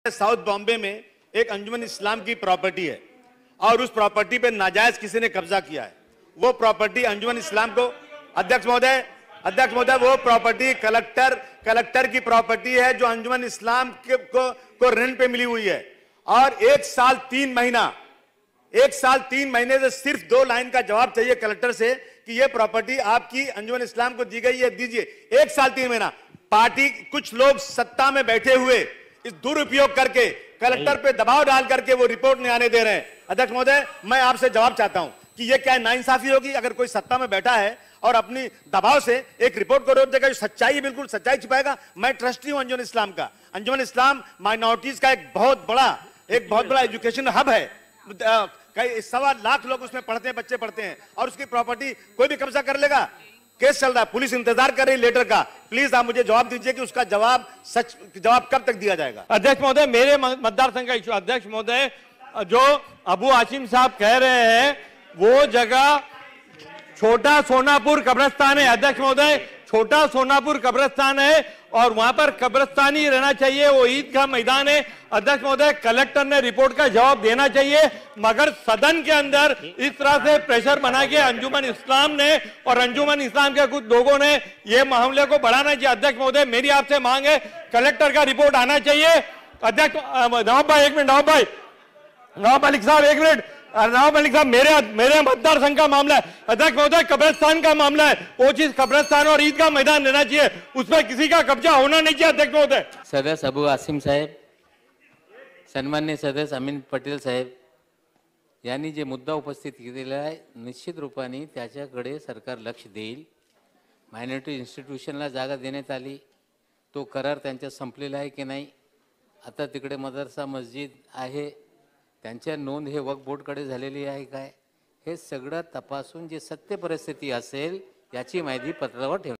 South Bombay में एक अंजुमन इस्लाम की प्रॉपर्टी है और उस प्रॉपर्टी पे नाजायज किसी ने कब्जा किया है। वो प्रॉपर्टी अंजुमन इस्लाम को, अध्यक्ष महोदय, वो प्रॉपर्टी कलेक्टर की प्रॉपर्टी है जो अंजुमन इस्लाम को रेंट पे मिली हुई है और 1 साल 3 महीने से सिर्फ 2 लाइन का जवाब चाहिए कलेक्टर से कि ये प्रॉपर्टी आपकी अंजुमन इस्लाम को दी गई है, दीजिए। 1 साल 3 महीना पार्टी, कुछ लोग सत्ता में बैठे हुए इस दुरुपयोग करके कलेक्टर पे दबाव डाल करके वो रिपोर्ट नहीं आने दे रहे हैं। अध्यक्ष महोदय, मैं आपसे जवाब चाहता हूं कि ये क्या नाइंसाफी होगी अगर कोई सत्ता में बैठा है और अपनी दबाव से एक रिपोर्ट को रोक देगा, जो सच्चाई, बिल्कुल सच्चाई छिपाएगा। मैं ट्रस्टी हूं अंजुमन इस्लाम का। अंजुमन इस्लाम माइनॉरिटीज का एक बहुत बड़ा एजुकेशन हब है। कई 1.25 लाख लोग उसमें पढ़ते हैं, बच्चे पढ़ते हैं और उसकी प्रॉपर्टी कोई भी कब्जा कर लेगा। केस चल रहा है, पुलिस इंतजार कर रही लेटर का। प्लीज आप मुझे जवाब दीजिए कि उसका जवाब कब तक दिया जाएगा। अध्यक्ष महोदय, मेरे मतदार संघ का इशू, अध्यक्ष महोदय, जो अबू आसिम साहब कह रहे हैं वो जगह छोटा सोनापुर कब्रिस्तान है। अध्यक्ष महोदय, छोटा सोनापुर कब्रिस्तान है और वहां पर कब्रिस्तान ही रहना चाहिए, वो ईदगाह मैदान है। अध्यक्ष महोदय, कलेक्टर ने रिपोर्ट का जवाब देना चाहिए, मगर सदन के अंदर इस तरह से प्रेशर बना के अंजुमन इस्लाम ने और अंजुमन इस्लाम के कुछ लोगों ने ये मामले को बढ़ाना चाहिए। अध्यक्ष महोदय, मेरी आपसे मांग है, कलेक्टर का रिपोर्ट आना चाहिए। अध्यक्ष नवाब भाई, 1 मिनट, नवाब मलिक साहब 1 मिनट, नवाब मलिक साहब, मेरे मतदार संघ का मामला है। अध्यक्ष महोदय, कब्रिस्तान का मामला है, वो चीज कब्रिस्तान और ईदगाह मैदान रहना चाहिए, उसमें किसी का कब्जा होना नहीं चाहिए। अध्यक्ष महोदय, सदस्य अबू आसिम साहेब, सन्मान्य सदस्य अमीन पटेल साहेब यांनी जे मुद्दा उपस्थित केलेला आहे, निश्चित रूपाने त्याच्याकडे सरकार लक्ष देईल। मायनॉरिटी इन्स्टिट्यूशनला जागा देण्यात आली, तो करार त्यांचा संपलेला आहे की नाही, आता तिकडे मदरसा मस्जिद आहे, त्यांच्या नोंद हे वक्फ बोर्डकडे झालेली आहे काय, हे सगळं तपासून जे सत्य परिस्थिती असेल याची माहिती पत्रावर ठेव।